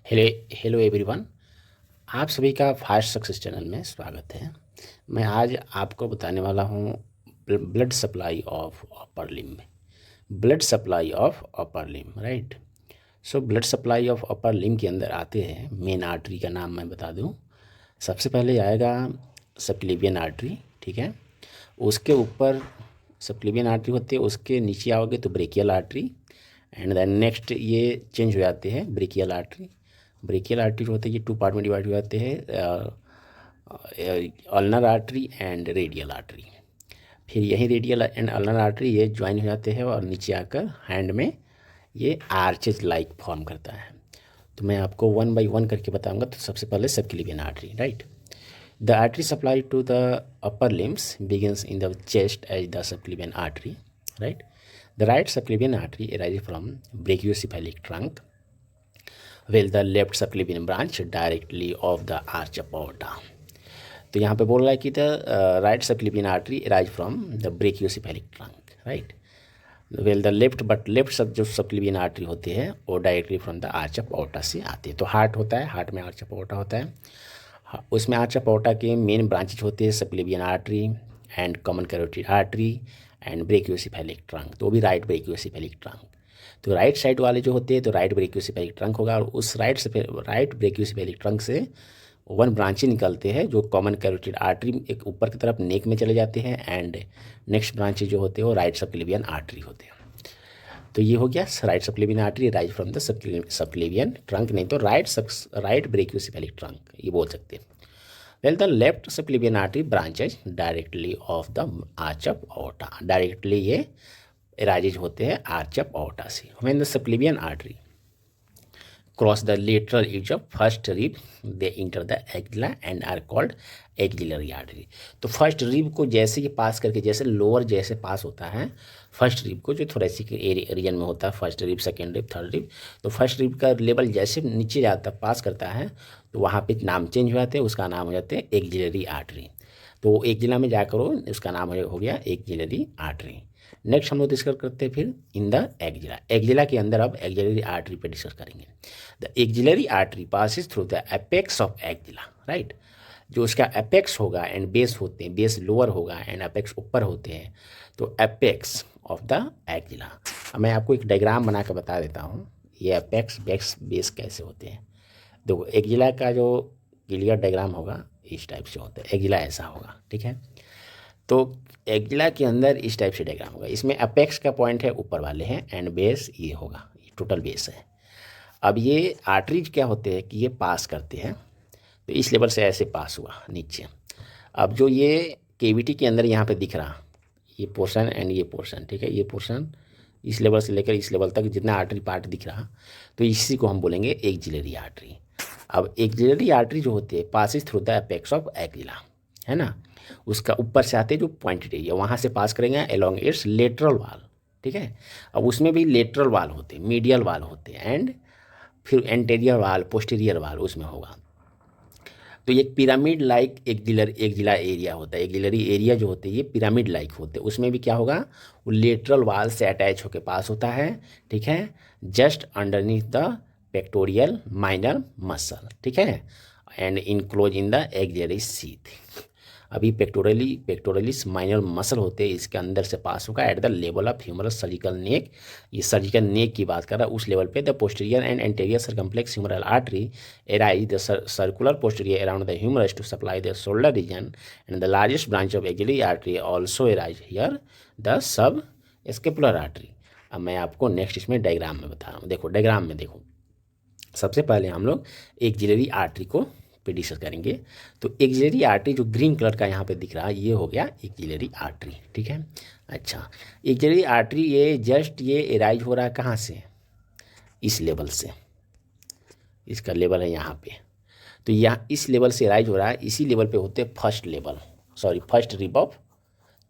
Hello hello everyone. आप सभी का फास्ट सक्सेस चैनल में स्वागत है। मैं आज आपको बताने वाला हूँ blood supply of upper limb. Blood supply of upper limb, right. So blood supply of upper limb के अंदर आते हैं मेन आर्टरी का नाम मैं बता दूँ। सबसे पहले आएगा सबक्लेवियन आर्टरी, ठीक है। उसके ऊपर सबक्लेवियन आर्टरी होती है, उसके नीचे आओगे तो brachial artery, and then next ये चेंज हो जाते हैं ब्रेकियल आर्टरी। ब्रेकियल आर्टरी जो होते हैं ये टू पार्ट में डिवाइड हो जाते हैं, ulnar artery and radial artery. फिर यही रेडियल एंड अल्नर आर्टरी ये ज्वाइन हो जाते हैं और नीचे आकर हैंड में ये आर्चेज लाइक फॉर्म करता है। तो मैं आपको वन बाय वन करके बताऊंगा। तो सबसे पहले subclavian artery, right. The artery supply to the upper limbs begins in the chest as the subclavian artery, right. The right subclavian artery arises from brachiocephalic trunk, while the left subclavian branch directly of the arch of aorta. तो यहाँ पे बोल रहा है कि the right subclavian artery arise from the brachiocephalic trunk, right. Well the left सब जो subclavian artery होते हैं वो directly from the arch of aorta से आते हैं। तो हार्ट होता है, हार्ट में आर्च ऑफ aorta होता है, उसमें आर्च ऑफ aorta के मेन ब्रांचेज होते हैं subclavian artery and common carotid artery and brachiocephalic trunk. तो वो भी राइट ब्रेकियोसेफेलिक ट्रंक। तो राइट साइड वाले जो होते हैं तो राइट ब्रेकियोसेफेलिक ट्रंक होगा, और उस राइट ब्रेकियोसेफेलिक ट्रंक से वन ब्रांचें निकलते हैं जो कॉमन कैरोटिड आर्टरी एक ऊपर की तरफ नेक में चले जाते हैं, एंड नेक्स्ट ब्रांचेज जो होते हैं वो राइट सबक्लेवियन आर्टरी होते हैं। तो ये हो गया right subclavian artery rise from the subclavian trunk, नहीं तो राइट ब्रेकियोसेफेलिक ट्रंक ये बोल सकते हैं। Well, the left subclavian artery branches directly of the arch of aorta. Directly ये arises होते हैं arch of aorta से। When the subclavian artery cross the lateral edge of first rib, they enter the axilla and are called axillary artery. तो first rib को जैसे ये पास करके, जैसे लोअर जैसे पास होता है फर्स्ट रिब को, जो थोरेसिक रीजन में होता है, first rib, second rib, third rib, तो फर्स्ट रिब का लेवल जैसे नीचे जाता पास करता है तो वहाँ पे नाम चेंज हो जाते हैं, उसका नाम हो जाते हैं एक्जिलरी आर्टरी। तो एक्जिला में जाकर उसका नाम हो गया एक्जिलरी आर्टरी। नेक्स्ट हम लोग डिस्कस करते हैं फिर इन द एक्जिला। एक्जिला के अंदर अब एक्जिलरी आर्टरी पे डिस्कस करेंगे। The axillary artery passes through the apex of axilla, right. जो उसका एपेक्स होगा एंड बेस होते हैं, बेस लोअर होगा एंड एपेक्स ऊपर होते हैं, तो एपेक्स ऑफ द एक्जिला। अब मैं आपको एक डायग्राम बना कर बता देता हूँ ये एपेक्स बेस कैसे होते हैं। देखो एक्जिला का जो क्लियर डायग्राम होगा इस टाइप से होता है, एक्जिला ऐसा होगा, ठीक है। तो एक्जिला के अंदर इस टाइप से डायग्राम होगा, इसमें अपेक्स का पॉइंट है ऊपर वाले हैं एंड बेस ये होगा, ये टोटल बेस है। अब ये आर्टरीज क्या होते हैं कि ये पास करते हैं, तो इस लेवल से ऐसे पास हुआ नीचे। अब जो ये केविटी के अंदर यहाँ पे दिख रहा ये पोर्शन एंड ये पोर्शन, ठीक है, ये पोर्शन इस लेवल से लेकर इस लेवल तक जितना आर्टरी पार्ट दिख रहा, तो इसी को हम बोलेंगे एक्जिलरी आर्टरी। अब एक्जिलरी आर्टरी जो होते हैं passes through the apex of axilla, है ना, उसका ऊपर से आते जो पॉइंटेड एरिया वहाँ से पास करेंगे अलोंग इट्स लेटरल वाल, ठीक है। अब उसमें भी लेटरल वाल होते हैं, मीडियल वाल होते हैं, एंड फिर एंटेरियर वाल, पोस्टीरियर वाल उसमें होगा। तो ये पिरामिड लाइक एक्जिला एरिया होता है। एक्जिलरी एरिया जो होते हैं ये पिरामिड लाइक होते हैं, उसमें भी क्या होगा वो लेटरल वाल से अटैच होकर पास होता है, ठीक है, just underneath the pectoralis minor muscle, ठीक है, and enclose in the axillary sheath. अभी पेक्टोरलिस माइनर मसल होते हैं, इसके अंदर से पास होगा at the level of humerus surgical neck. ये सर्जिकल नेक की बात कर रहा है, उस लेवल पे the posterior and anterior circumflex humeral artery arise the circular posterior around the humerus to supply the shoulder region, and the largest branch of axillary artery also arise here the subscapular artery. अब मैं आपको next इसमें diagram में बता रहा हूँ। देखो diagram में देखो, सबसे पहले हम लोग एक्जिलरी आर्टरी को पे डिस्कस करेंगे। तो एक्जिलरी आर्टरी जो ग्रीन कलर का यहाँ पे दिख रहा है ये हो गया एक्जिलरी आर्टरी, ठीक है। अच्छा, एक्जिलरी आर्टरी ये जस्ट ये एराइज हो रहा है कहाँ से, इस लेवल से, इसका लेवल है यहाँ पे। तो यहाँ इस लेवल से एराइज हो रहा है, इसी लेवल पे होते हैं first rib of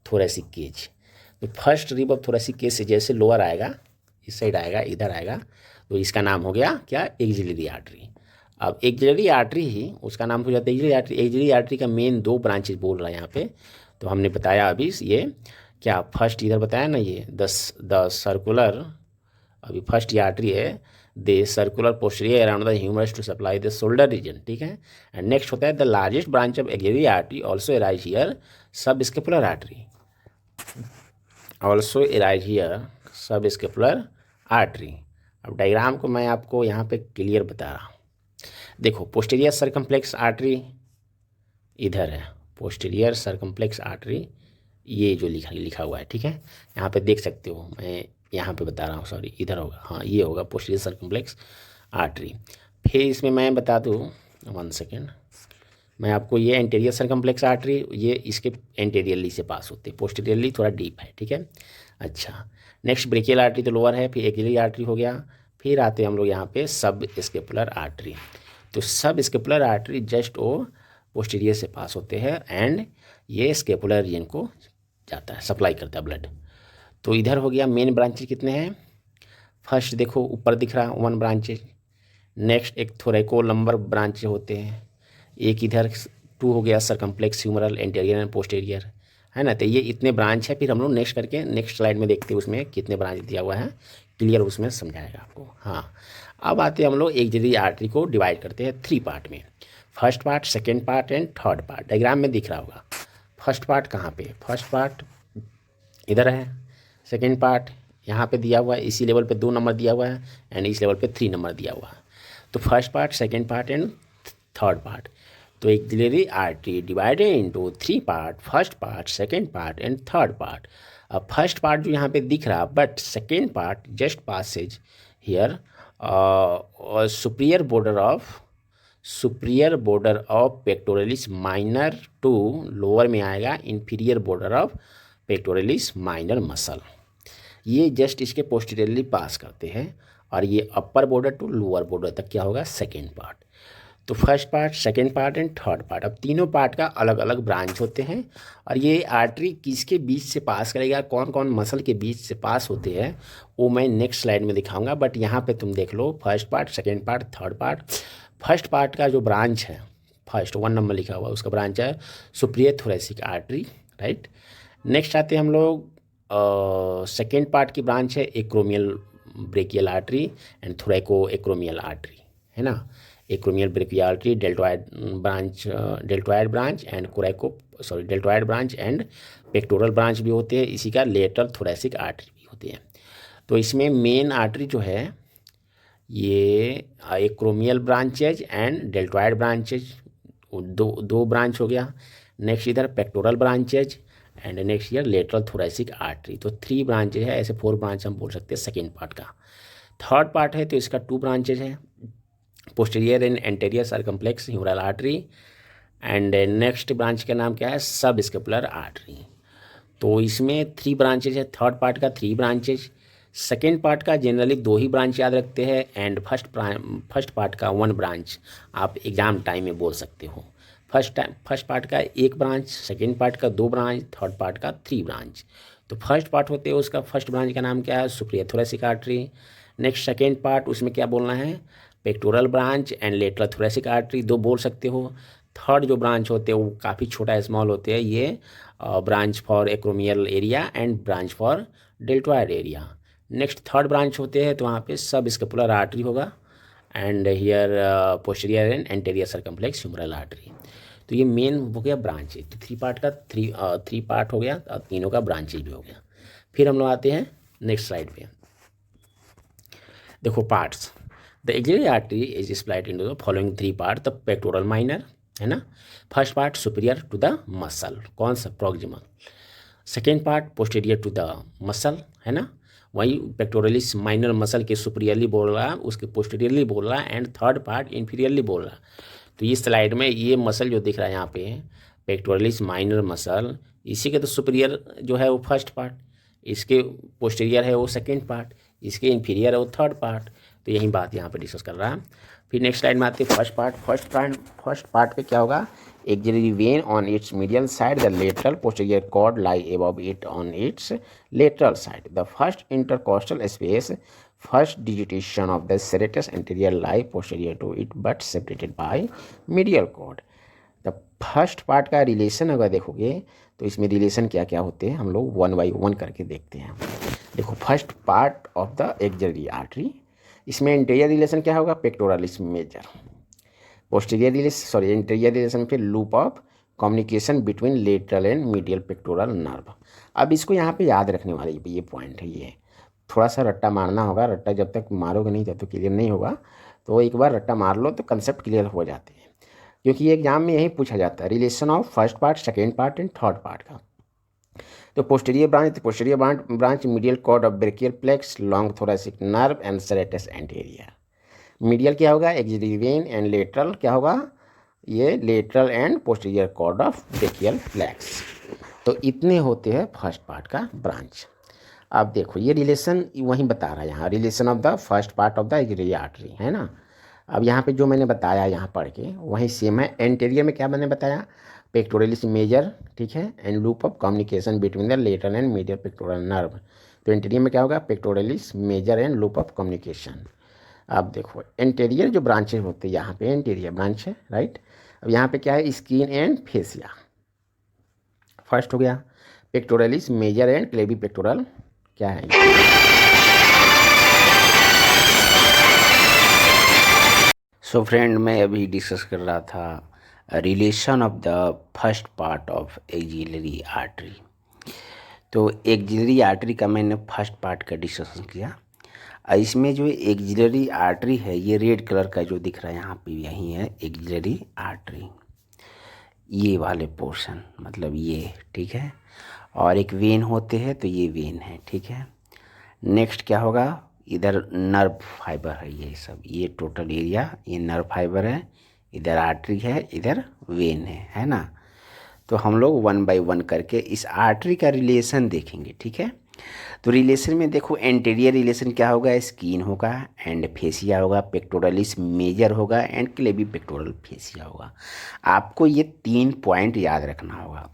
thoracic cage. तो first rib of thoracic cage से जैसे लोअर आएगा, इस साइड आएगा, इधर आएगा, तो इसका नाम हो गया क्या, एक्जिलरी आर्टरी। अब एक्जिलरी आर्टरी ही उसका नाम हो जाता है एक्जिलरी आर्टरी। एक्जिलरी आर्टरी का मेन दो ब्रांचेज बोल रहा है यहाँ पे, तो हमने बताया अभी ये क्या फर्स्ट इधर बताया ना, ये द सर्कुलर, अभी फर्स्ट ये आर्टरी है the circular posterior around the humerus to supply the shoulder region, ठीक है। एंड नेक्स्ट होता है the largest branch of axillary artery also arise here subscapular artery, also arise here subscapular artery. अब diagram को मैं आपको यहाँ पे क्लियर बता रहा हूँ। देखो पोस्टीरियर सरकम्प्लेक्स आर्टरी इधर है, पोस्टीरियर सरकम्प्लेक्स आर्टरी ये जो लिखा हुआ है, ठीक है, यहाँ पे देख सकते हो, मैं यहाँ पे बता रहा हूँ, सॉरी इधर होगा, हाँ ये होगा पोस्टीरियर सरकम्प्लेक्स आर्टरी। फिर इसमें मैं बता दूँ, 1 सेकेंड, मैं आपको ये एंटीरियर सरकम्प्लेक्स आर्टरी ये इसके एंटीरियरली से पास होते हैं, पोस्टीरियरली थोड़ा डीप है, ठीक है। अच्छा नेक्स्ट ब्रेकियल आर्टरी तो लोअर है, फिर एक्सिलरी आर्टरी हो गया, फिर आते हैं हम लोग यहाँ पे सब स्केपुलर आर्टरी। तो सब स्केपुलर आर्टरी जस्ट वो पोस्टीरियर से पास होते हैं एंड ये स्केपुलर रीजन को जाता है, सप्लाई करता है ब्लड। तो इधर हो गया मेन ब्रांचेज कितने हैं, फर्स्ट देखो ऊपर दिख रहा 1 ब्रांचेज, नेक्स्ट एक थोरेको लंबर ब्रांच होते हैं, एक इधर 2 हो गया सरकम्प्लेक्स ह्यूमरल एंटीरियर एंड पोस्टीरियर, है ना। तो ये इतने ब्रांच है, फिर हम लोग नेक्स्ट करके नेक्स्ट स्लाइड में देखते हैं उसमें कितने ब्रांच दिया हुआ है, क्लियर उसमें समझाएगा आपको। हाँ अब आते हैं हम लोग एक्सिलरी आर्टरी को डिवाइड करते हैं 3 पार्ट में, first part, second part and third part. Diagram में दिख रहा होगा फर्स्ट पार्ट कहाँ पे, फर्स्ट पार्ट इधर है, सेकेंड पार्ट यहाँ पे दिया हुआ है, इसी लेवल पे 2 नंबर दिया हुआ है एंड इस लेवल पे 3 नंबर दिया हुआ है। तो first part, second part and third part. तो axillary artery divided into 3 part, first part, second part and third part. अब फर्स्ट पार्ट जो यहाँ पे दिख रहा, but second part just passes here superior border of pectoralis minor to, lower में आएगा inferior border of pectoralis minor muscle, ये just इसके पोस्टीरियरली पास करते हैं, और ये upper border to lower border तक क्या होगा सेकेंड पार्ट। तो first part, second part and third part, अब तीनों पार्ट का अलग अलग ब्रांच होते हैं, और ये आर्टरी किसके बीच से पास करेगा, कौन कौन मसल के बीच से पास होते हैं वो मैं नेक्स्ट स्लाइड में दिखाऊंगा। बट यहाँ पे तुम देख लो first part, second part, third part. First part का जो ब्रांच है, फर्स्ट 1 नंबर लिखा हुआ उसका ब्रांच है superior thoracic artery, right. Next आते हैं हम लोग सेकेंड पार्ट की ब्रांच है acromial brachial artery and थोरैको acromial artery, है ना। Acromial brachial artery deltoid branch and deltoid branch and pectoral branch भी होते हैं, इसी का लेटरल थोरेसिक आर्टरी भी होते हैं। तो इसमें मेन आर्टरी जो है ये acromial branches and deltoid branches, दो ब्रांच हो गया। नेक्स्ट इधर pectoral branches and next year lateral thoracic artery. तो 3 ब्रांचेज है, ऐसे 4 ब्रांच हम बोल सकते हैं सेकेंड पार्ट का। थर्ड पार्ट है तो इसका 2 ब्रांचेज है, posterior and anterior circumflex humeral artery and next branch का नाम क्या है सब स्केपुलर आर्टरी। तो इसमें 3 ब्रांचेज है, थर्ड पार्ट का 3 ब्रांचेज, सेकेंड पार्ट का जनरली 2 ही ब्रांच याद रखते हैं एंड फर्स्ट पार्ट का 1 ब्रांच आप एग्जाम टाइम में बोल सकते हो। फर्स्ट पार्ट का 1 ब्रांच, सेकेंड पार्ट का 2 ब्रांच, थर्ड पार्ट का 3 ब्रांच। तो फर्स्ट पार्ट होते हैं उसका फर्स्ट ब्रांच का नाम क्या है superior thoracic artery. Next second part उसमें क्या बोलना है pectoral branch and lateral thoracic artery, 2 बोल सकते हो। थर्ड जो ब्रांच होते हैं वो काफ़ी छोटा स्मॉल होते हैं, ये branch for acromial area and branch for deltoid area. Next third branch होते हैं तो वहाँ पे सब स्केपुलर आर्टरी होगा and here posterior and anterior circumflex humeral artery. तो ये मेन हो गया ब्रांच है, तो 3 पार्ट का 3 पार्ट हो गया, तीनों का ब्रांचेज भी हो गया। फिर हम लोग आते हैं नेक्स्ट स्लाइड पे, देखो parts. The axillary artery is split into the following 3 part, the pectoral minor, है ना। First part superior to the muscle, कौन सा proximal. Second part posterior to the muscle, है ना, वही पेक्टोरलिस माइनर मसल के सुपीरियरली बोल रहा है, उसके पोस्टीरियरली बोल रहा है एंड थर्ड पार्ट इन्फीरियरली बोल रहा है। तो इस स्लाइड में ये मसल जो दिख रहा है यहाँ पे पेक्टोरलिस माइनर मसल, इसी के तो सुपीरियर जो है वो फर्स्ट पार्ट, इसके पोस्टीरियर है वो सेकेंड पार्ट, इसके इन्फीरियर है वो थर्ड पार्ट। तो यही बात यहाँ पे डिस्कस कर रहा है। फिर नेक्स्ट स्लाइड में आते हैं फर्स्ट पार्ट पे क्या होगा axillary vein on its medial side, the lateral posterior cord lie above it on its lateral side, the first intercostal space, first digitation of the serratus anterior lie posterior to it but separated by medial cord. The first part का relation अगर देखोगे तो इसमें relation क्या क्या होते हैं हम लोग 1 बाई 1 करके देखते हैं। देखो first part of the axillary artery इसमें इंटीरियर रिलेशन क्या होगा, pectoralis major. Posterior relation sorry interior relation पे loop of communication between lateral and medial pectoral nerve. अब इसको यहाँ पे याद रखने वाली ये पॉइंट है, ये थोड़ा सा रट्टा मारना होगा, रट्टा जब तक मारोगे नहीं तब तक क्लियर नहीं होगा, तो एक बार रट्टा मार लो तो कंसेप्ट क्लियर हो जाते हैं, क्योंकि ये एग्जाम में यही पूछा जाता है, relation of first part, second part and third part का। तो posterior branch medial cord of brachial plexus, long thoracic nerve and serratus anterior. Medial क्या होगा, एक्सिलरी वेन, एंड लेटरल क्या होगा, ये lateral and posterior cord of brachial plexus. तो इतने होते हैं फर्स्ट पार्ट का ब्रांच। अब देखो ये रिलेशन वहीं बता रहा है यहाँ, relation of the first part of the axillary artery, है ना। अब यहाँ पे जो मैंने बताया यहाँ पढ़ के वहीं सेम है। एंटीरियर में क्या मैंने बताया, पेक्टोरलिस मेजर, ठीक है, and loop of communication between the lateral and medial pectoral nerve. तो एंटीरियर में क्या होगा, pectoralis major and loop of communication. अब देखो एंटीरियर जो ब्रांचेज होते हैं, यहाँ पे एंटीरियर ब्रांच है, राइट। अब यहाँ पे क्या है, स्किन एंड फेसिया फर्स्ट हो गया, पेक्टोरलिस मेजर एंड क्लेवी पेक्टोरल क्या है। सो फ्रेंड, मैं अभी डिस्कस कर रहा था relation of the first part of axillary artery. तो एक्सिलरी आर्टरी का मैंने फर्स्ट पार्ट का डिस्कशन किया। इसमें जो एक्सिलरी आर्टरी है, ये रेड कलर का जो दिख रहा है यहाँ पे, यही है एक्सिलरी आर्टरी, ये वाले पोर्शन, मतलब ये, ठीक है। और एक वेन होते हैं, तो ये वेन है, ठीक है। नेक्स्ट क्या होगा, इधर नर्व फाइबर है, ये सब, ये टोटल एरिया ये नर्व फाइबर है, इधर आर्टरी है, इधर वेन है ना। तो हम लोग वन बाय वन करके इस आर्टरी का रिलेशन देखेंगे, ठीक है। तो रिलेशन में देखो, एंटीरियर रिलेशन क्या होगा, स्किन होगा, एंड फेसिया होगा, पेक्टोरलिस मेजर होगा, एंड क्लेवी पेक्टोरल फेसिया होगा। आपको ये 3 पॉइंट याद रखना होगा।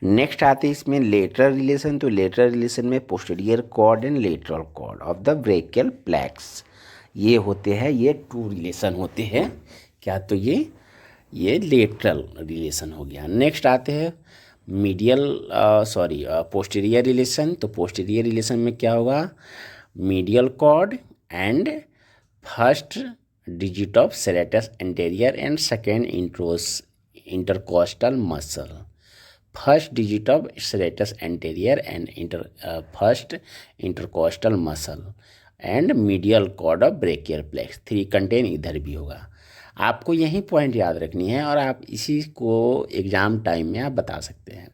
नेक्स्ट आते हैं इसमें लेटरल रिलेशन। तो लेटरल रिलेशन में posterior cord and lateral cord of the brachial plexus, ये होते हैं, ये 2 रिलेशन होते हैं क्या, तो ये लेटरल रिलेशन हो गया। नेक्स्ट आते हैं पोस्टीरियर रिलेशन। तो पोस्टीरियर रिलेशन में क्या होगा, medial cord and first digit of serratus anterior and second intercostal muscle. First digit of serratus anterior and first intercostal muscle and medial cord of brachial plexus. 3 contain इधर भी होगा। आपको यही point याद रखनी है और आप इसी को एग्ज़ाम टाइम में आप बता सकते हैं।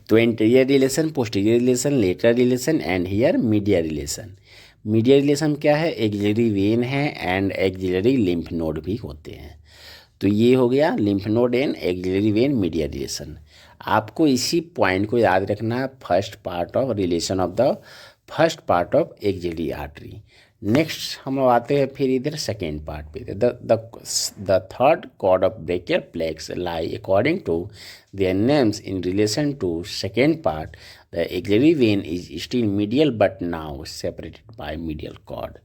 तो anterior relation, posterior relation, lateral relation and here medial relation. Medial relation क्या है, एक्सिलरी वेन है एंड एक्सिलरी लिम्फ नोड भी होते हैं। तो ये हो गया lymph node and axillary vein medial relation. आपको इसी पॉइंट को याद रखना, first part of relation of the first part of axillary artery. Next हम लोग आते हैं फिर इधर सेकेंड पार्ट पे। The third cord of brachial plexus lie according to their names in relation to second part. The axillary vein is still medial but now separated by medial cord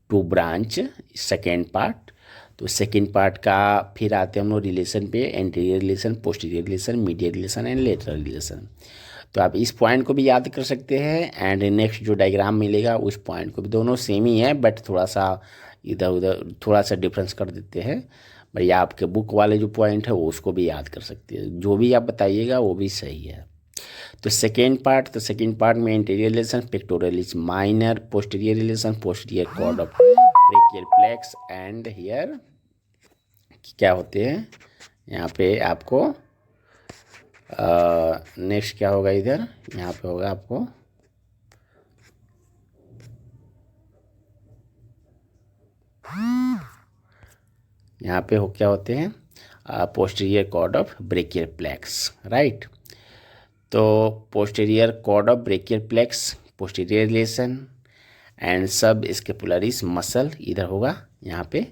to branch second part. तो second part का फिर आते हैं हम लोग relation पे, anterior relation, posterior relation, medial relation and lateral relation. तो आप इस पॉइंट को भी याद कर सकते हैं एंड नेक्स्ट जो डायग्राम मिलेगा उस पॉइंट को भी, दोनों सेम ही है बट थोड़ा सा इधर उधर थोड़ा सा डिफरेंस कर देते हैं। भैया आपके बुक वाले जो पॉइंट है वो उसको भी याद कर सकते हैं, जो भी आप बताइएगा वो भी सही है। तो सेकेंड पार्ट में anterior relation, pectoralis minor, posterior relation, posterior cord of brachial plexus and here क्या होते हैं यहाँ पे आपको नेक्स्ट क्या होगा, इधर यहाँ पे होगा आपको यहाँ पे हो क्या होते हैं, posterior cord of brachial plexus, right. तो posterior cord of brachial plexus, posterior relation and subscapularis muscle इधर होगा यहाँ पे।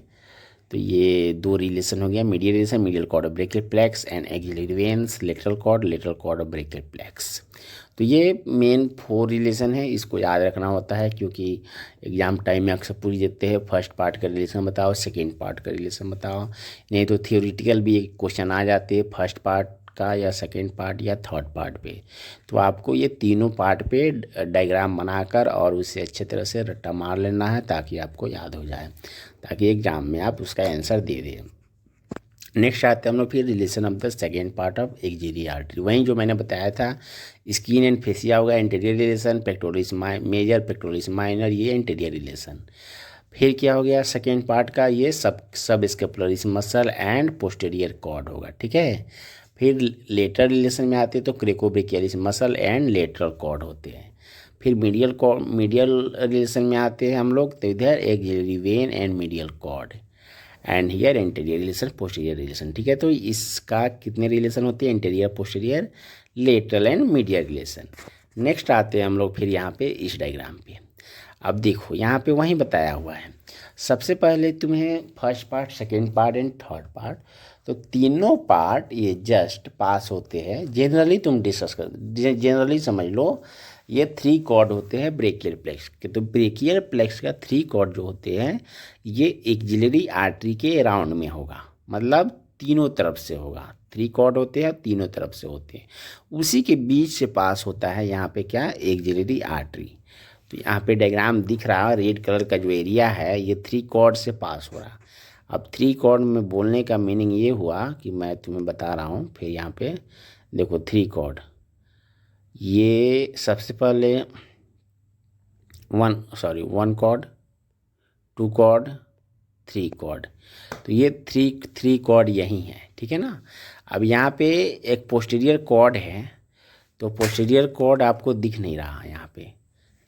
तो ये 2 रिलेशन हो गया, medial relation, medial cord of brachial plexus and axillary veins, lateral cord of brachial plexus. तो ये मेन 4 रिलेशन है, इसको याद रखना होता है क्योंकि एग्जाम टाइम में अक्सर पूछ देते हैं फर्स्ट पार्ट का रिलेशन बताओ, सेकेंड पार्ट का रिलेशन बताओ, नहीं तो थियोरिटिकल भी एक क्वेश्चन आ जाते हैं फर्स्ट पार्ट का या सेकेंड पार्ट या थर्ड पार्ट पे। तो आपको ये तीनों पार्ट पे डायग्राम बनाकर और उसे अच्छे तरह से रट्टा मार लेना है ताकि आपको याद हो जाए, ताकि एग्जाम में आप उसका आंसर दे दें। नेक्स्ट आते हैं हम लोग फिर relation of the second part of axillary artery. वहीं जो मैंने बताया था स्किन एंड फेसिया होगा anterior relation, pectoralis major pectoralis minor ये एंटीरियर रिलेशन। फिर क्या हो गया सेकेंड पार्ट का, ये subscapularis muscle and posterior cord होगा, ठीक है। फिर लेटरल रिलेशन में आते हैं तो क्रेकोब्रेकियलिस मसल एंड लेटरल कॉर्ड होते हैं। फिर मीडियल रिलेशन में आते हैं हम लोग, तो इधर axillary vein and medial cord and here anterior relation posterior relation, ठीक है। तो इसका कितने रिलेशन होते हैं, interior posterior lateral and medial relation. Next आते हैं हम लोग फिर यहाँ पे इस डायग्राम पे। अब देखो यहाँ पे वहीं बताया हुआ है, सबसे पहले तुम्हें first part second part and third part, तो तीनों पार्ट ये जस्ट पास होते हैं। जनरली तुम डिस्कस कर, जनरली समझ लो ये 3 कॉर्ड होते हैं ब्रेकियल प्लेक्स के। तो ब्रेकियल प्लेक्स का 3 कॉर्ड जो होते हैं ये एक्सिलरी आर्टरी के अराउंड में होगा, मतलब तीनों तरफ से होगा। 3 कॉर्ड होते हैं, तीनों तरफ से होते हैं, उसी के बीच से पास होता है यहाँ पे क्या, एक्सिलरी आर्टरी। तो यहाँ पे डायग्राम दिख रहा है, रेड कलर का जो एरिया है ये 3 कॉर्ड से पास हो रहा। अब 3 कॉर्ड में बोलने का मीनिंग ये हुआ कि मैं तुम्हें बता रहा हूँ। फिर यहाँ पे देखो 3 कॉर्ड, ये सबसे पहले 1 कॉर्ड, 2 कॉर्ड, 3 कॉर्ड, तो ये 3 कॉर्ड यही है, ठीक है ना। अब यहाँ पे एक पोस्टीरियर कॉर्ड है, तो पोस्टीरियर कॉर्ड आपको दिख नहीं रहा यहाँ पे,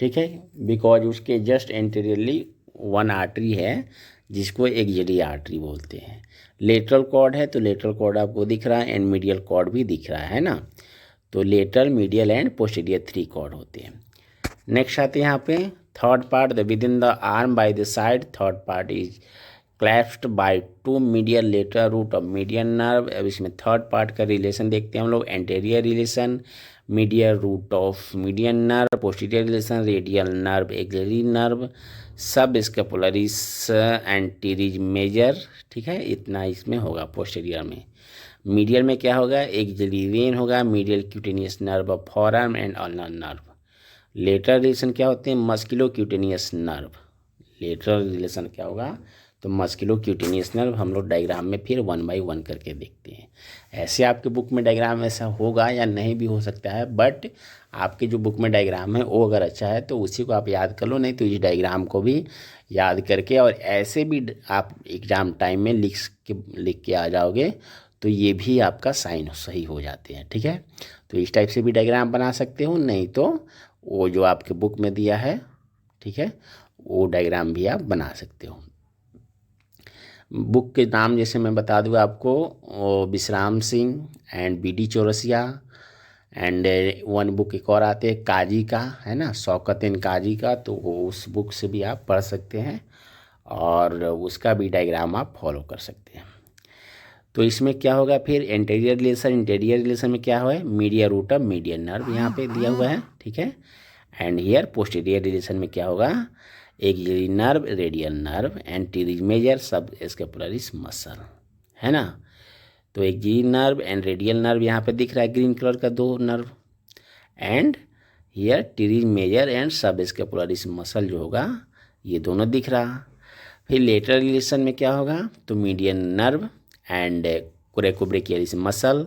ठीक है, बिकॉज उसके जस्ट एंटीरियरली 1 आर्टरी है जिसको एक्सिलरी आर्टरी बोलते हैं। लेटरल कॉर्ड है तो लेटरल कॉर्ड आपको दिख रहा है एंड मीडियल कॉर्ड भी दिख रहा है ना। तो lateral medial and posterior 3 cord होते हैं। नेक्स्ट आते हैं यहाँ पे third part, the within the arm by the side, third part is clasped by 2 medial lateral root of median nerve. अब इसमें थर्ड पार्ट का रिलेशन देखते हैं हम लोग, anterior relation medial root of median nerve, posterior relation radial nerve axillary nerve, subscapularis anterior major, ठीक है, इतना इसमें होगा। पोस्टीरियर में मीडियल में क्या होगा, एक्सिलरी वेन होगा, medial cutaneous nerve of forearm and ulnar nerve. Lateral relation क्या होते हैं, musculocutaneous nerve. Lateral relation क्या होगा, तो मस्कुलो क्यूटेनियस नर्व। हम लोग डायग्राम में फिर 1 बाय 1 करके देखते हैं। ऐसे आपके बुक में डायग्राम ऐसा होगा या नहीं भी हो सकता है, बट आपके जो बुक में डायग्राम है वो अगर अच्छा है तो उसी को आप याद कर लो, नहीं तो इस डायग्राम को भी याद करके और ऐसे भी आप एग्ज़ाम टाइम में लिख के आ जाओगे तो ये भी आपका साइन सही हो जाते हैं, ठीक है। तो इस टाइप से भी डायग्राम बना सकते हो, नहीं तो वो जो आपके बुक में दिया है, ठीक है, वो डायग्राम भी आप बना सकते हो। बुक के नाम जैसे मैं बता दूँ आपको, विश्राम Singh and BD Chaurasia and 1 book एक और आते हैं काजी का, है ना, शौकत काजी का, तो उस बुक से भी आप पढ़ सकते हैं और उसका भी डायग्राम आप फॉलो कर सकते हैं। तो इसमें क्या होगा फिर इंटीरियर रिलेशन में क्या है, media root of median nerve यहाँ पे दिया हुआ है, ठीक है। एंड हियर पोस्टीरियर रिलेशन में क्या होगा, axillary nerve radial nerve anterior major subscapularis muscle, है ना। तो axillary nerve and radial nerve यहाँ पे दिख रहा है ग्रीन कलर का 2 nerve, and here teres major and subscapularis muscle जो होगा ये दोनों दिख रहा। फिर लेटरल रिलेशन में क्या होगा, तो median nerve and coracobrachialis muscle,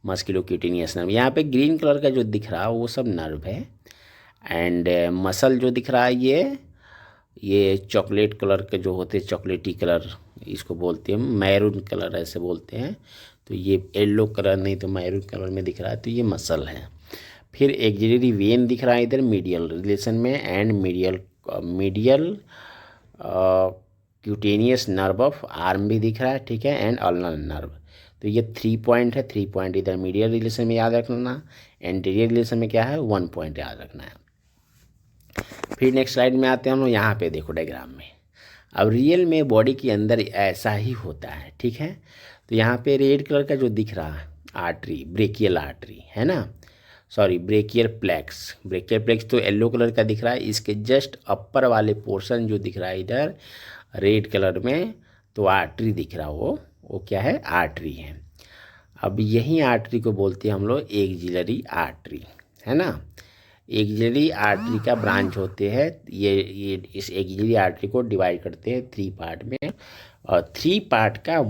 musculocutaneous nerve. यहाँ पे ग्रीन कलर का जो दिख रहा है वो सब नर्व है, एंड मसल जो दिख रहा है ये चॉकलेट कलर के जो होते हैं, चॉकलेटी कलर इसको बोलते हैं, मैरून कलर ऐसे बोलते हैं। तो ये येलो कलर नहीं तो मैरून कलर में दिख रहा है, तो ये मसल है। फिर एक्सिलरी वेन दिख रहा है इधर मीडियल रिलेशन में, and medial cutaneous nerve of arm भी दिख रहा है, ठीक है, एंड अल्नर नर्व। तो ये 3 पॉइंट है, 3 पॉइंट इधर मीडियल रिलेशन में याद रखना, एंटीरियर रिलेशन में क्या है 1 पॉइंट याद रखना है। फिर नेक्स्ट स्लाइड में आते हैं हम लोग, यहाँ पे देखो डायग्राम में। अब रियल में बॉडी के अंदर ऐसा ही होता है, ठीक है। तो यहाँ पे रेड कलर का जो दिख रहा है आर्टरी, ब्रेकियल आर्टरी है ना, सॉरी ब्रेकियल प्लेक्स तो येलो कलर का दिख रहा है। इसके जस्ट अपर वाले पोर्शन जो दिख रहा है इधर रेड कलर में, तो आर्टरी दिख रहा है, वो क्या है, आर्टरी है। अब यही आर्टरी को बोलते हैं हम लोग एक्सिलरी आर्टरी, है ना। एक्सिलरी आर्टरी का ब्रांच होते हैं ये इस एक्सिलरी आर्टरी को डिवाइड करते हैं 3 पार्ट में, और 3 पार्ट का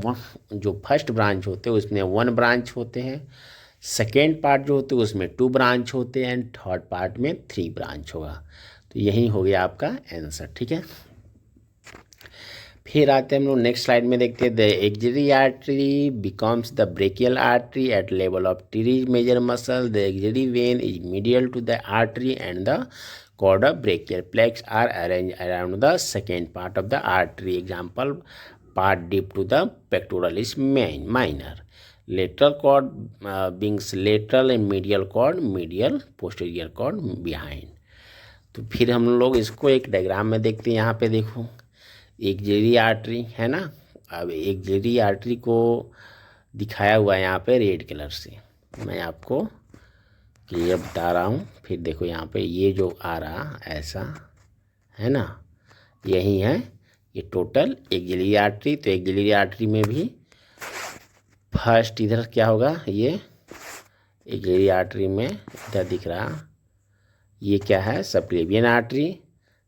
जो फर्स्ट ब्रांच होते हैं उसमें 1 ब्रांच होते हैं, सेकेंड पार्ट जो होते हैं उसमें 2 ब्रांच होते हैं, एंड थर्ड पार्ट में 3 ब्रांच होगा। तो यही हो गया आपका आंसर, ठीक है। फिर आते हैं हम लोग नेक्स्ट स्लाइड में, देखते हैं the axillary artery becomes the brachial artery at level of teres major muscle. The axillary vein is medial to the artery and the cord of brachial plexus are arrange around the second part of the artery. Example, part deep to the pectoralis minor, lateral cord beings lateral and medial cord, medial posterior cord behind। तो फिर हम लोग इसको एक diagram में देखते हैं। यहाँ पे देखो एक्सिलरी आर्टरी है ना। अब एक्सिलरी आर्टरी को दिखाया हुआ है यहाँ पे रेड कलर से, मैं आपको क्लियर बता रहा हूँ। फिर देखो यहाँ पे ये जो आ रहा ऐसा है ना, यही है ये टोटल एक्सिलरी आर्टरी। तो एक्सिलरी आर्टरी में भी फर्स्ट इधर क्या होगा, ये एक्सिलरी आर्टरी में इधर दिख रहा ये क्या है, सबक्लेवियन आर्टरी।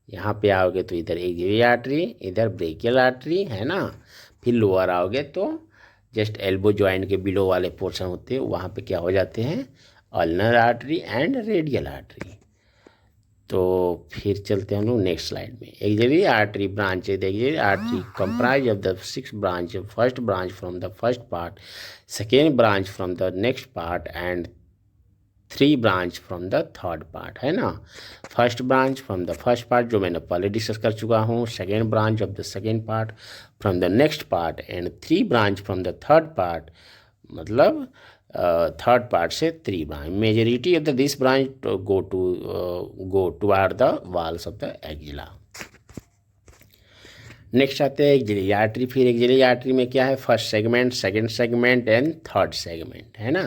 यहाँ पे आओगे तो इधर एक्सिलरी आर्टरी, इधर ब्रेकियल आर्टरी, है ना। फिर लोअर आओगे तो जस्ट एल्बो जॉइंट के बिलो वाले पोर्शन होते हैं, वहाँ पे क्या हो जाते हैं, ulnar artery and radial artery. तो फिर चलते हैं हम लोग नेक्स्ट स्लाइड में। Axillary artery branches, axillary artery comprise of the 6 branch, first branch from the first part, second branch from the next part and 3 branch from the third part, है ना। First branch from the first part जो मैंने पहले discuss कर चुका हूँ, second branch of the second part from the next part and 3 branch from the third part, मतलब third part से 3 branch. Majority of the this branch go toward the walls of the axilla. Next आते हैं axillary artery. फिर axillary artery में क्या है, first segment, second segment and third segment, है ना।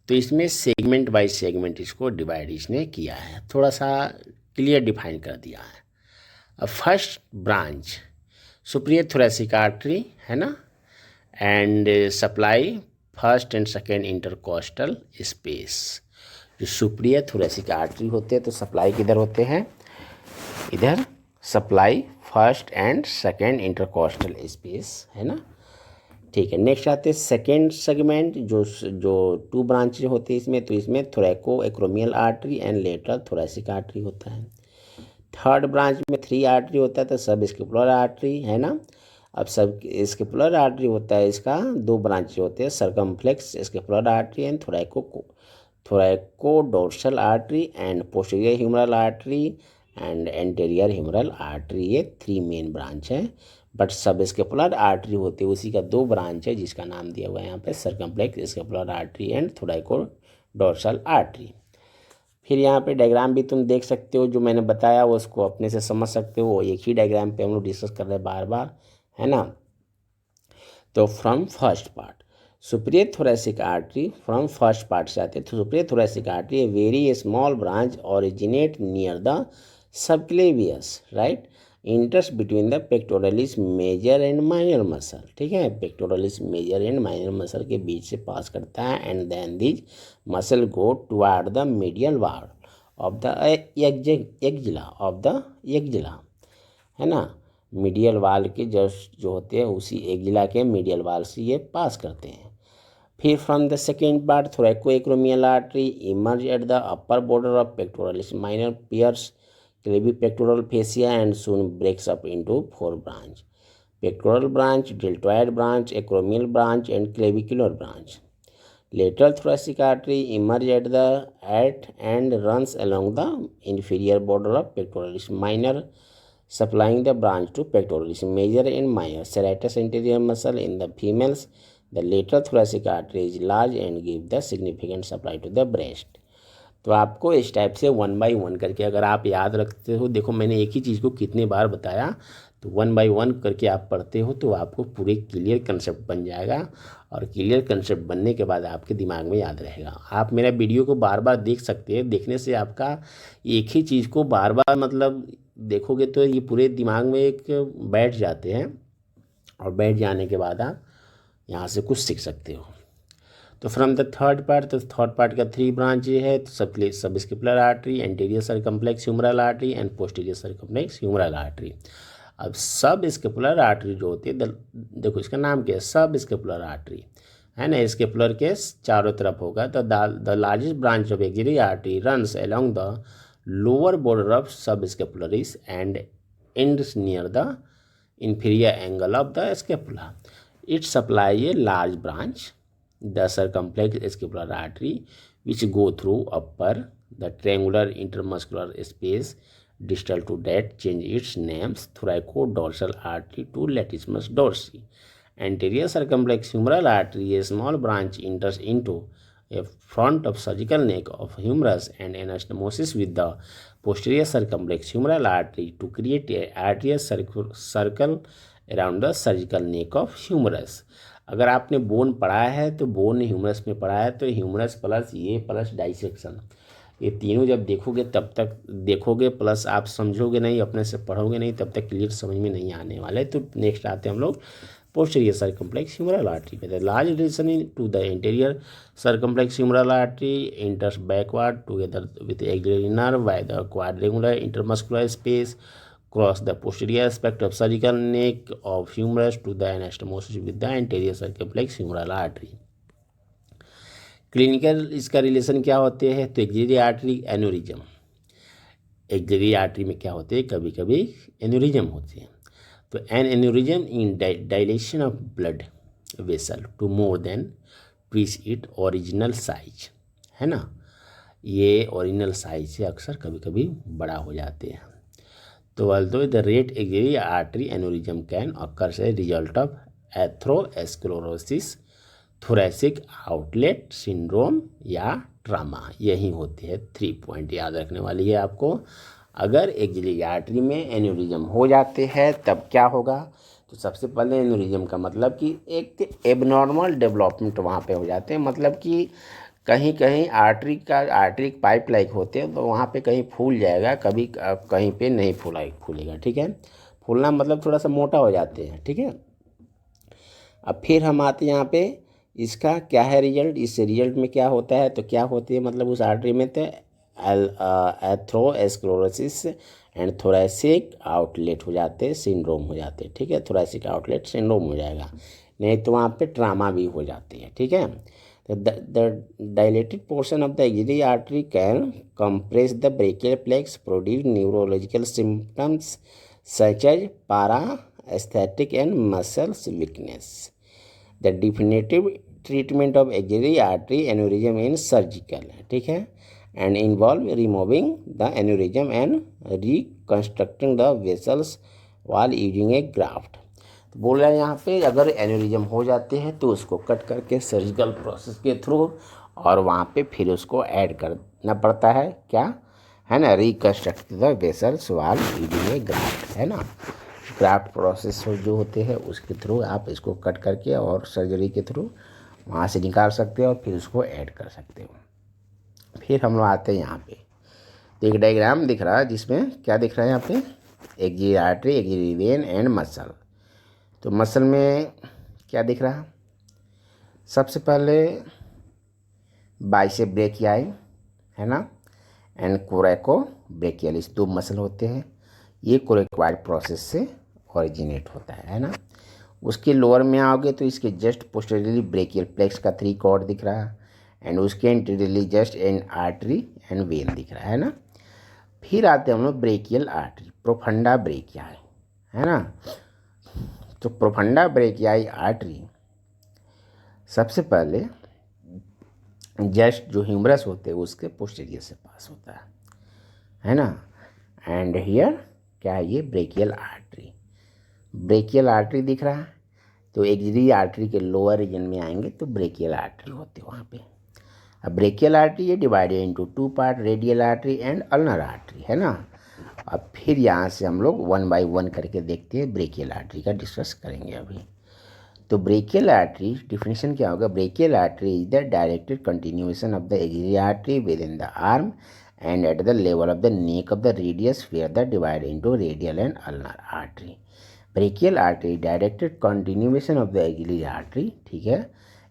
तो इसमें सेगमेंट बाय सेगमेंट इसको डिवाइड इसने किया है, थोड़ा सा क्लियर डिफाइन कर दिया है। अब first branch superior thoracic artery, है ना, and supply first and second intercostal space. जो सुपीरियर थोरैसिक आर्टरी होते हैं तो सप्लाई किधर होते हैं, इधर supply first and second intercostal space, है ना, ठीक है। नेक्स्ट आते हैं सेकेंड सेगमेंट, जो 2 ब्रांच होते हैं इसमें, तो इसमें थोरैको acromial artery and lateral thoracic artery होता है। थर्ड ब्रांच में 3 आर्टरी होता है, तो सब स्कैपुलर आर्टरी, है ना। अब सब स्कैपुलर आर्टरी होता है, इसका 2 ब्रांच होते हैं, circumflex scapular artery and thoracodorsal artery and posterior humeral artery and anterior humeral artery. ये 3 मेन ब्रांच है, बट सब स्कैपुलर आर्टरी होते हैं उसी का 2 ब्रांच है, जिसका नाम दिया हुआ है यहाँ पे circumflex scapular artery and thoracodorsal artery. फिर यहाँ पे डायग्राम भी तुम देख सकते हो, जो मैंने बताया वो उसको अपने से समझ सकते हो, एक ही डायग्राम पे हम लोग डिस्कस कर रहे हैं बार बार, है ना। तो from first part superior thoracic artery, from first part से आते हैं। तो superior thoracic artery a very small branch originate near the subclavius, right, enters between the pectoralis major and minor muscle, ठीक है। Pectoralis major and minor muscle के बीच से pass करता है, and then this muscle go toward the medial wall of the axilla, है ना। Medial वाल के जो होते हैं उसी एक्जिला के मीडियल वाल से ये पास करते हैं। फिर from the second part thoracoacromial artery emerge at the upper border of pectoralis minor, pierce clavipectoral fascia and soon breaks up into 4 branch: pectoral branch, deltoid branch, acromial branch and clavicular branch. Lateral thoracic artery emerges at and runs along the inferior border of pectoralis minor, supplying the branch to pectoralis major and minor. Serratus anterior muscle in the females. The lateral thoracic artery is large and gives the significant supply to the breast. तो आपको इस type से 1 by 1 करके अगर आप याद रखते हो, देखो मैंने एक ही चीज़ को कितने बार बताया, तो 1 बाई 1 करके आप पढ़ते हो तो आपको पूरे क्लियर कंसेप्ट बन जाएगा, और क्लियर कंसेप्ट बनने के बाद आपके दिमाग में याद रहेगा। आप मेरा वीडियो को बार बार देख सकते हैं, देखने से आपका एक ही चीज़ को बार बार मतलब देखोगे तो ये पूरे दिमाग में एक बैठ जाते हैं, और बैठ जाने के बाद आप यहाँ से कुछ सीख सकते हो। तो फ्रॉम द थर्ड पार्ट, तो थर्ड पार्ट का 3 ब्रांच ये है, तो subscapular artery, anterior circumflex humeral artery and posterior circumflex humeral artery. अब सब स्केपुलर आर्टरी जो होती है, देखो इसका नाम क्या है, सब स्केपुलर आर्टरी है ना, स्केपुलर के चारों तरफ होगा। तो the largest branch of axillary artery runs along the lower border of subscapularis and ends near the inferior angle of the scapula. It supply a large branch, the circumflex scapular artery, which go through upper the triangular intermuscular space distal to that change its names thoracodorsal artery to latissimus dorsi. Anterior circumflex humeral artery, a small branch, enters into a front of surgical neck of humerus and anastomosis with the posterior circumflex humeral artery to create a arterial circle around the surgical neck of humerus. अगर आपने bone पढ़ा है तो bone humerus में पढ़ा है, तो humerus plus ये प्लस डाइसेक्शन, ये तीनों जब देखोगे तब तक देखोगे, प्लस आप समझोगे नहीं, अपने से पढ़ोगे नहीं, तब तक क्लियर समझ में नहीं आने वाले। तो नेक्स्ट आते हैं हम लोग posterior circumflex humeral artery. With a large relation to the anterior circumflex humeral artery enters backward together with the axillary nerve by the quadrangular intermuscular space, cross the posterior aspect of surgical neck of humerus to the anastomosis with the anterior circumflex humeral artery. Clinical इसका relation क्या होते हैं, तो axillary artery aneurysm, axillary artery में क्या होते हैं, कभी कभी एन्यूरिज्म होते हैं। तो an aneurysm in dilation of blood vessel to more than twice it original size, है ना, ये ओरिजिनल साइज से अक्सर कभी कभी बड़ा हो जाते हैं। तो although the rate axillary artery aneurysm can occurs a result of atherosclerosis, thoracic outlet syndrome या ट्रामा, यही होते हैं। 3 पॉइंट याद रखने वाली है आपको। अगर एक्सिलरी आर्टरी में एन्यूरिज्म हो जाते हैं तब क्या होगा, तो सबसे पहले एन्यूरिज्म का मतलब कि एक एबनॉर्मल डेवलपमेंट वहाँ पे हो जाते हैं, मतलब कि कहीं कहीं आर्टरी पाइप लाइक होते हैं, तो वहाँ पे कहीं फूल जाएगा, कभी कहीं पे नहीं फूलेगा, ठीक है। फूलना मतलब थोड़ा सा मोटा हो जाते हैं, ठीक है। अब फिर हम आते हैं यहाँ पे, इसका क्या है रिजल्ट, इस रिजल्ट में क्या होता है, तो क्या होती है मतलब उस आर्टरी में, तो एथेरोस्क्लेरोसिस एंड थोरैसिक आउटलेट हो जाते, सिंड्रोम हो जाते, ठीक है, थोरैसिक आउटलेट सिंड्रोम हो जाएगा, नहीं तो वहाँ पे ट्रामा भी हो जाती है, ठीक है। The dilated portion of the axillary artery can compress the brachial plexus, produce neurological symptoms such as paraesthetic and muscles weakness. The definitive treatment of axillary artery aneurysm is surgical, ठीक है, and involve removing the aneurysm and reconstructing the vessels while using a graft. तो बोल रहा है यहाँ पे, अगर aneurysm हो जाते हैं तो उसको कट करके सर्जिकल प्रोसेस के थ्रू और वहाँ पे फिर उसको ऐड करना पड़ता है, क्या है ना, reconstruct the vessels while using A graft, है ना। ग्राफ्ट प्रोसेस जो होते हैं उसके थ्रू आप इसको कट करके और सर्जरी के थ्रू वहाँ से निकाल सकते हो और फिर उसको ऐड कर सकते हो। फिर हम लोग आते हैं यहाँ पे, तो एक डायग्राम दिख रहा है जिसमें क्या दिख रहा है यहाँ पे, axillary artery, axillary vein and muscle. तो मसल में क्या दिख रहा है, सबसे पहले बाइसेप ब्रेकियाई, है ना, एंड कोरेको ब्रेकियलिस, 2 मसल होते हैं, ये कोरेक्वाइड प्रोसेस से ओरिजिनेट होता है ना। उसके लोअर में आओगे तो इसके जस्ट पोस्टेरियरली ब्रेकियल प्लेक्स का 3 कॉर्ड दिख रहा है, एंड उसके anteriorly just an artery and when दिख रहा है ना। फिर आते हैं हम लोग ब्रेकियल आर्टरी, प्रोफंडा ब्रेकियाई, है ना। तो प्रोफंडा ब्रेकियाई आर्टरी सबसे पहले जस्ट जो ह्यूमरस होते हैं उसके पोस्टेरियर से पास होता है ना। एंड हियर क्या है, ये ब्रेकियल आर्टरी, ब्रेकियल आर्टरी दिख रहा है। तो एक्सिलरी आर्टरी के लोअर रीजन में आएंगे तो ब्रेकियल आर्टरी होती है वहाँ पे। अब ब्रेकियल आर्टरी ये divided into 2 part, radial artery and ulnar artery, है ना। अब फिर यहाँ से हम लोग 1 बाय 1 करके देखते हैं, ब्रेकियल आर्टरी का डिस्कस करेंगे अभी। तो ब्रेकियल आर्टरी डिफिनेशन क्या होगा, brachial artery is the directed continuation of the axillary artery with in the arm and at the level of the neck of the radius where the divide into radial and ulnar artery. Brachial artery directed continuation of the axillary artery, ठीक है,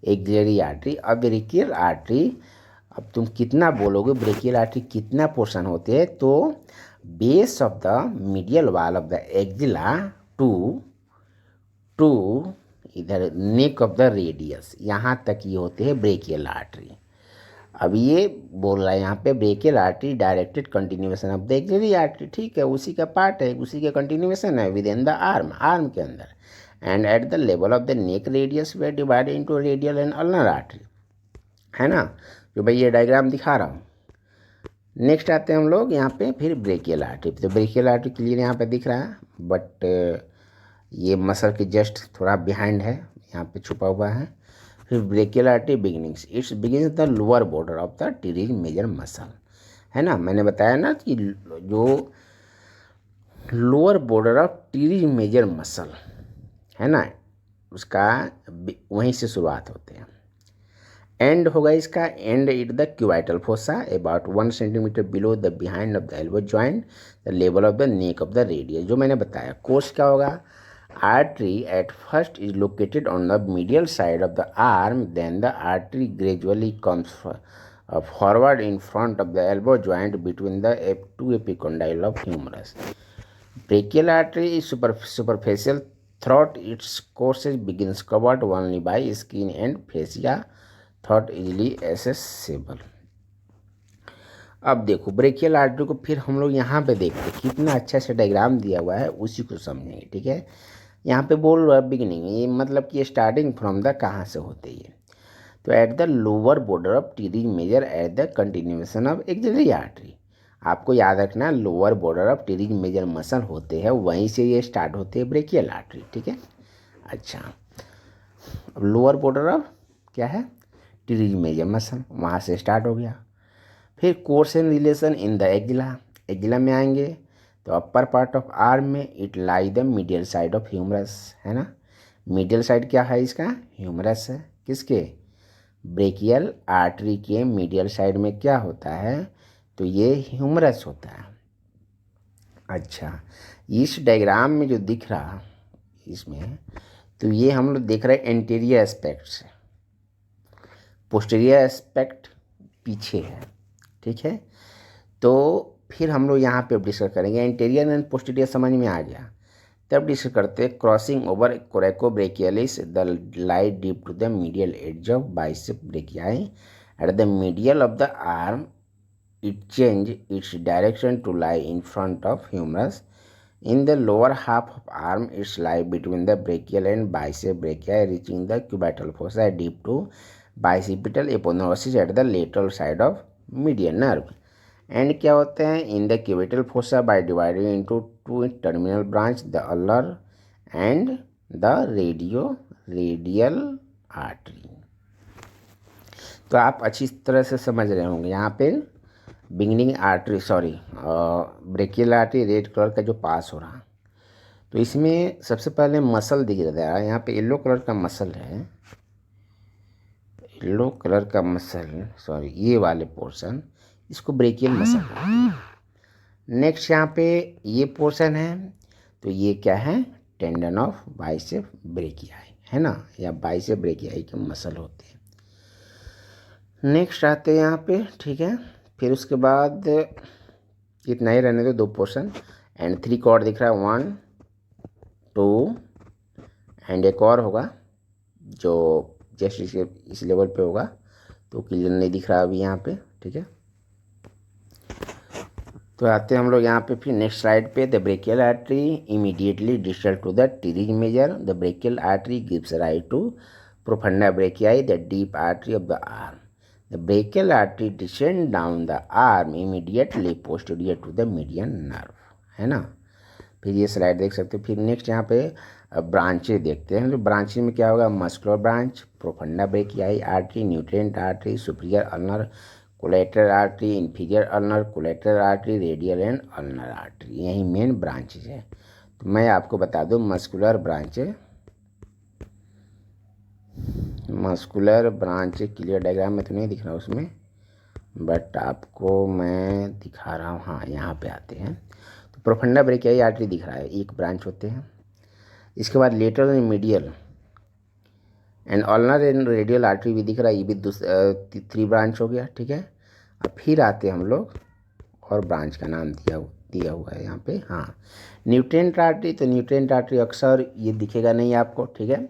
axillary artery. अब brachial artery, अब तुम कितना बोलोगे brachial artery कितना portion होते हैं, तो base of the medial wall of the axilla to to इधर नेक ऑफ द रेडियस, यहाँ तक ये होते हैं ब्रेकियल आर्टरी। अब ये बोल रहा है यहाँ पे brachial artery directed continuation of the axillary artery, ठीक है, उसी का पार्ट है, उसी का कंटिन्यूएशन है with in the arm, arm के अंदर। And eight the level of the neck radius way divided into radial and ulnar artery, है ना, जो भाई ये डायग्राम दिखा रहा हूँ। नेक्स्ट आते हैं हम लोग यहाँ पे फिर ब्रेकियल आर्टरी। तो ब्रेकियल आर्टरी क्लियर यहाँ पे दिख रहा है, बट ये मसल के जस्ट थोड़ा बिहाइंड है, यहाँ पे छुपा हुआ है। फिर brachial artery beginnings, its begins the lower border of the teres major muscle, है ना, मैंने बताया ना कि जो lower border of teres major muscle है ना, उसका वहीं से शुरुआत होते हैं। एंड होगा इसका, and it the cubital fossa about 1 centimetre below the behind of the elbow joint the level of the neck of the radius, जो मैंने बताया। कोर्स क्या होगा, artery at first is located on the medial side of the arm, then the artery gradually comes forward in front of the elbow joint between the two epicondyle of humerus. Brachial artery is superficial throughout its courses, begins covered only by skin and fascia, thought easily accessible. अब देखो brachial artery को फिर हम लोग यहाँ पे देखते हैं, कितना अच्छा से डायग्राम दिया हुआ है, उसी को समझेंगे, ठीक है। यहाँ पे बोल रहा है बिगिनिंग, ये मतलब कि स्टार्टिंग फ्रॉम द कहाँ से होते हैं, तो at the lower border of teres major at the continuation of axillary artery. आपको याद रखना lower border of teres major muscle होते हैं, वहीं से ये स्टार्ट होते हैं ब्रेकियल आर्टरी, ठीक है। अच्छा, अब लोअर बॉर्डर ऑफ क्या है, टीरीज मेजर मसल, वहाँ से स्टार्ट हो गया। फिर course and relation in the axilla, axilla में आएंगे तो अपर पार्ट ऑफ आर्म में it lie the medial side of humerus, है ना। मीडियल साइड क्या है इसका, ह्यूमरस है, किसके, ब्रेकियल आर्टरी के मीडियल साइड में क्या होता है, तो ये ह्यूमरस होता है। अच्छा, इस डायग्राम में जो दिख रहा इसमें, तो ये हम लोग देख रहे हैं एंटीरियर एस्पेक्ट से, पोस्टीरियर एस्पेक्ट पीछे है, ठीक है। तो फिर हम लोग यहाँ पे डिस्कस करेंगे, इंटीरियर एंड पोस्टीरियर समझ में आ गया, तब डिस्कस करते हैं crossing over coracobrachialis the lie deep to the medial edge of bicep brachii at the medial of the arm, it change its direction to lie in front of humerus, in the lower half of arm its lie between the brachial and bicep brachii reaching the cubital fossa deep to bicipital aponeurosis at the lateral side of median nerve. And क्या होते हैं, in the cubital fossa by divided into two terminal branch, the ulnar and the radial artery. तो आप अच्छी तरह से समझ रहे होंगे, यहाँ पे beginning artery, sorry brachial artery red colour का जो पास हो रहा, तो इसमें सबसे पहले मसल दिख रहा है, यहाँ पे येलो कलर का मसल है, येलो कलर का मसल, सॉरी ये वाले पोर्शन, इसको ब्रेकियल मसल कहते हैं। नेक्स्ट यहाँ पे ये पोर्शन है, तो ये क्या है, टेंडन ऑफ बाइसेप ब्रेकियाई, है ना, या बाइसेप ब्रेकियाई के मसल होते हैं। नेक्स्ट आते हैं यहाँ पे, ठीक है। फिर उसके बाद इतना ही रहने दो, दो पोर्शन एंड 3 कॉर्ड दिख रहा है, 1 2 एंड एक और होगा जो जस्ट इस लेवल पे होगा, तो क्लियर नहीं दिख रहा अभी यहाँ पे, ठीक है। तो आते हैं हम लोग यहाँ पे फिर नेक्स्ट स्लाइड पे, the brachial artery immediately distal to the teres major, the brachial artery gives rise to profunda brachii, the deep artery of the arm, the brachial artery descend down the arm immediately posterior to the median nerve, है ना। फिर ये slide देख सकते हो। फिर next यहाँ पे ब्रांचेज देखते हैं, तो ब्रांचेज में क्या होगा, muscular branch, profunda brachii artery, nutrient artery, superior ulnar collateral artery, inferior ulnar collateral artery, radial and ulnar artery, यही मेन ब्रांचेज है। तो मैं आपको बता दूं, मस्कुलर ब्रांच क्लियर डायग्राम में तो नहीं दिख रहा उसमें, बट आपको मैं दिखा रहा हूँ, हाँ यहाँ पे आते हैं। तो प्रोफंडा ब्रेकियाई आर्टरी दिख रहा है, एक ब्रांच होते हैं। इसके बाद lateral and medial and ulnar and radial artery भी दिख रहा है, ये भी 3 ब्रांच हो गया, ठीक है। अब फिर आते हम लोग और ब्रांच का नाम दिया हुआ है यहाँ पे, हाँ, न्यूट्रिएंट आर्टरी। तो न्यूट्रिएंट आर्टरी अक्सर ये दिखेगा नहीं आपको, ठीक है,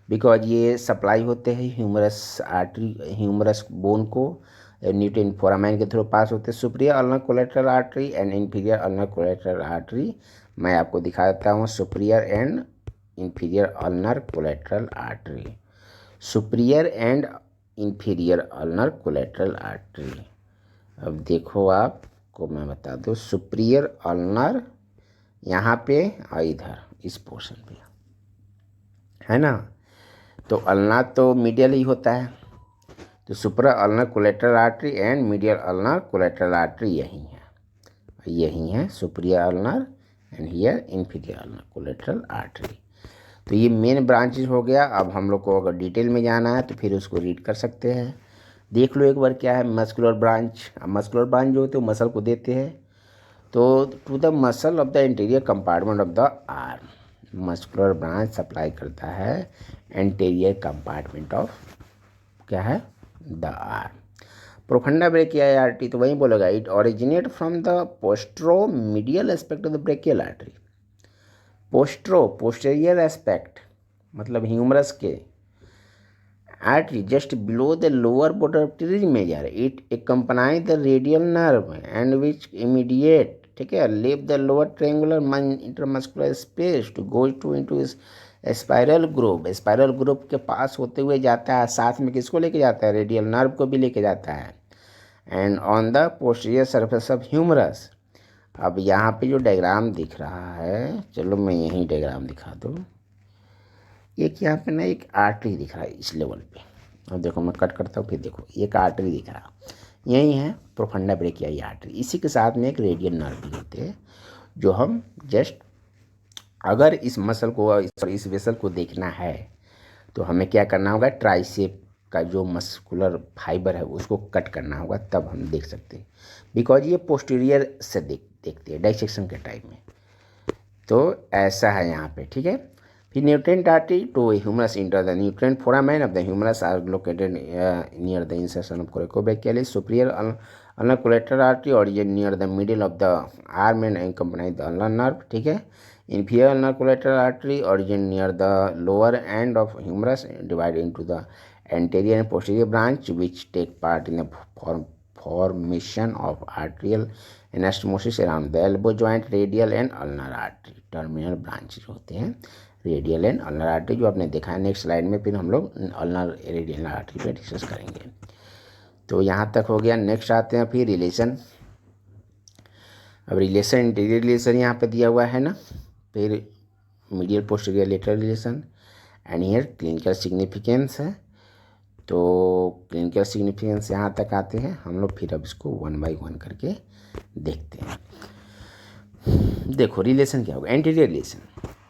बिकॉज ये सप्लाई होते हैं ह्यूमरस आर्टरी, ह्यूमरस बोन को न्यूट्रिएंट फोरामाइन के थ्रू पास होते हैं। Superior ulnar collateral artery and inferior ulnar collateral artery मैं आपको दिखा देता हूँ। Superior and inferior ulnar collateral artery, superior and inferior ulnar collateral artery. अब देखो आपको मैं बता दूँ, सुपीरियर अल्नर यहाँ पे और इधर इस पोर्शन पे है ना, तो अल्नर तो मीडियल ही होता है, तो super ulnar collateral artery and medial ulnar collateral artery यही है superior ulnar and here inferior ulnar collateral artery. तो ये मेन ब्रांचेज हो गया। अब हम लोग को अगर डिटेल में जाना है तो फिर उसको रीड कर सकते हैं, देख लो एक बार क्या है। मस्कुलर ब्रांच, अब मस्कुलर ब्रांच जो होते हैं मसल को देते हैं, तो to the muscle of the interior compartment of the arm, muscular branch supply करता है इंटीरियर कंपार्टमेंट ऑफ क्या है the arm. Profunda brachial artery तो वही बोलेगा, it originate from the posteromedial aspect of the brachial artery. Posterior aspect मतलब humerus के artery just below the lower border of pituitary major, it accompany the radial nerve and which immediate, ठीक है, leave the lower triangular intermuscular space to go to into spiral group. Spiral group के पास होते हुए जाता है, साथ में किसको लेके जाता है, रेडियल नर्व को भी लेके जाता है। And on the posterior surface of humerus. अब यहाँ पे जो डायग्राम दिख रहा है, चलो मैं यही डायग्राम दिखा दूँ। एक यहाँ पे ना एक आर्टरी दिख रहा है इस लेवल पे, अब देखो मैं कट करता हूँ, फिर देखो एक आर्टरी दिख रहा यही है प्रोफंडा ब्रेकियाई आर्टरी। इसी के साथ में एक रेडियल नर्व भी होते हैं, जो हम जस्ट अगर इस मसल को इस वेसल को देखना है तो हमें क्या करना होगा, ट्राइसेप का जो मस्कुलर फाइबर है उसको कट करना होगा, तब हम देख सकते हैं, बिकॉज ये पोस्टीरियर से देखते हैं डाइसेक्शन के टाइम में। तो ऐसा है यहाँ पे, ठीक है। फिर nutrient artery to humerus enter the nutrient foramen of the humerus are located near the insertion of coracobrachialis. Superior ulnar collateral artery origin near the middle of the arm and accompany the ulnar nerve, ठीक है। Inferior ulnar collateral artery origin near the lower end of humerus, divided into the anterior and posterior branch, which take part in the formation of arterial anastomosis around the elbow joint. Radial and ulnar artery terminal branches होते हैं, radial and ulnar artery जो आपने देखा है। Next slide में फिर हम लोग अल्नर रेडियल आर्टरी पे डिस्कस करेंगे। तो यहाँ तक हो गया। नेक्स्ट आते हैं फिर रिलेशन। अब रिलेशन इंटीरियर रिलेशन यहाँ पे दिया हुआ है ना, फिर medial posterior lateral relation and here clinical significance है। तो क्लिनिकल सिग्निफिकेंस यहाँ तक आते हैं हम लोग, फिर अब इसको 1 बाय 1 करके देखते हैं। देखो रिलेशन क्या होगा। Anterior relation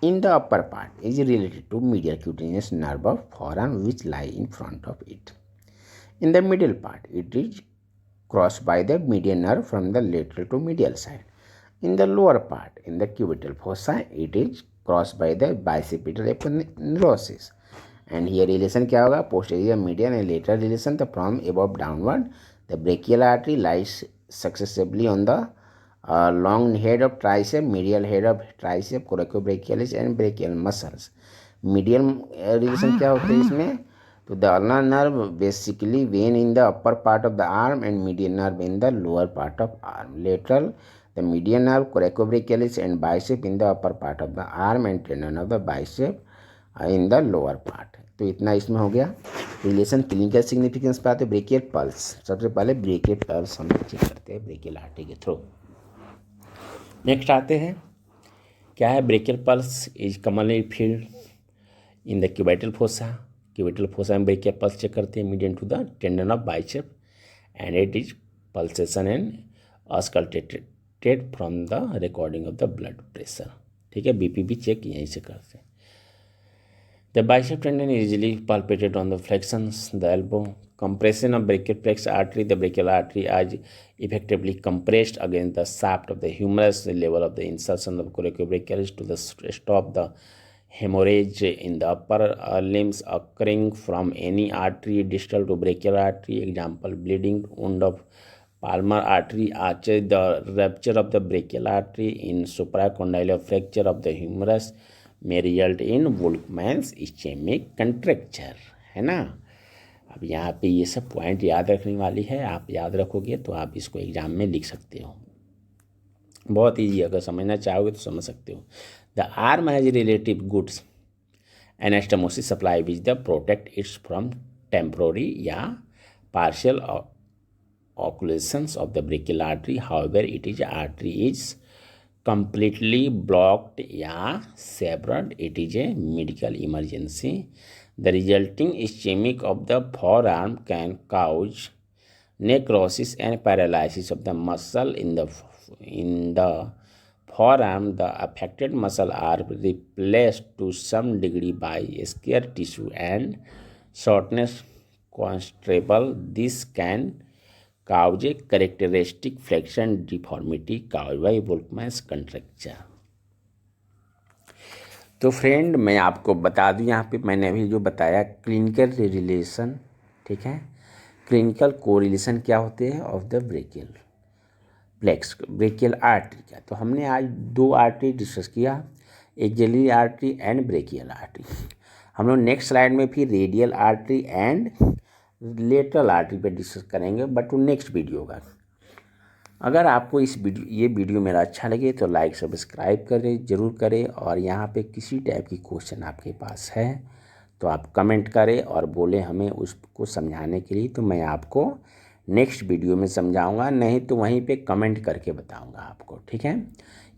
in the upper part is related to medial cutaneous nerve of forearm which lie in front of it. In the middle part it is crossed by the median nerve from the lateral to medial side. In the lower part, in the cubital fossa, it is crossed by the bicipital aponeurosis. And here relation क्या होगा, posterior, medial and lateral relation. The from above downward, the brachial artery lies successively on the long head of tricep, medial head of tricep, coracobrachialis and brachial muscles. Medial relation क्या होता है इसमें, तो the ulnar nerve basically vein in the upper part of the arm and median nerve in the lower part of arm. Lateral the median nerve, coracobrachialis and bicep in the upper part of the arm and tendon of the bicep in the lower part. तो इतना इसमें हो गया। Relation clinical significance पे आते brachial pulse. सबसे पहले brachial pulse हम चेक करते हैं ब्रेकियल आर्टरी के थ्रू। नेक्स्ट आते हैं क्या है, brachial pulse is commonly felt in the cubital fossa. Cubital fossa में ब्रेकियल पल्स चेक करते हैं median to the tendon of bicep and it is pulsation and auscultated from the recording of the blood pressure, ठीक है। BP भी चेक यहीं से करते हैं। The bicep tendon easily palpated on the flexions the elbow. Compression of brachial plex artery, the brachial artery is effectively compressed against the shaft of the humerus, the level of the insertion of coracobrachialis to the stop the hemorrhage in the upper limbs occurring from any artery distal to brachial artery. Example, bleeding wound of palmar artery arches, the rupture of the brachial artery in supracondylar fracture of the humerus may result in Volkmann's ischemic contracture, है ना। अब यहाँ पे ये सब point याद रखने वाली है, आप याद रखोगे तो आप इसको एग्जाम में लिख सकते हो। बहुत ईजी, अगर समझना चाहोगे तो समझ सकते हो। The arm has relative goods anastomosis supply which the protect it's from temporary या partial occlusions of the brachial artery. However, it is artery is completely blocked या severed, it is a medical emergency. The resulting ischemic of the forearm can cause necrosis and paralysis of the muscle in the forearm. The affected muscle are replaced to some degree by scar tissue and shortness considerable. This can cause a characteristic flexion deformity caused by Volkmann's contracture. तो friend मैं आपको बता दूं, यहाँ पे मैंने अभी जो बताया क्लिनिकल रिलेशन, ठीक है, क्लिनिकल कोरिलेशन क्या होते हैं of the brachial plexus brachial artery का। तो हमने आज दो आर्टरी डिस्कस किया, axillary artery and brachial artery. हम लोग नेक्स्ट स्लाइड में फिर radial artery and lateral artery पे डिस्कस करेंगे, बट वो नेक्स्ट वीडियो का। अगर आपको ये वीडियो मेरा अच्छा लगे तो लाइक सब्सक्राइब करें, ज़रूर करें। और यहाँ पे किसी टाइप की क्वेश्चन आपके पास है तो आप कमेंट करें और बोलें हमें उसको समझाने के लिए, तो मैं आपको नेक्स्ट वीडियो में समझाऊंगा, नहीं तो वहीं पे कमेंट करके बताऊंगा आपको, ठीक है,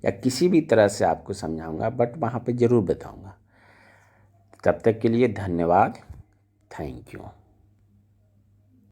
या किसी भी तरह से आपको समझाऊंगा, बट वहाँ पे ज़रूर बताऊँगा। तब तक के लिए धन्यवाद, थैंक यू।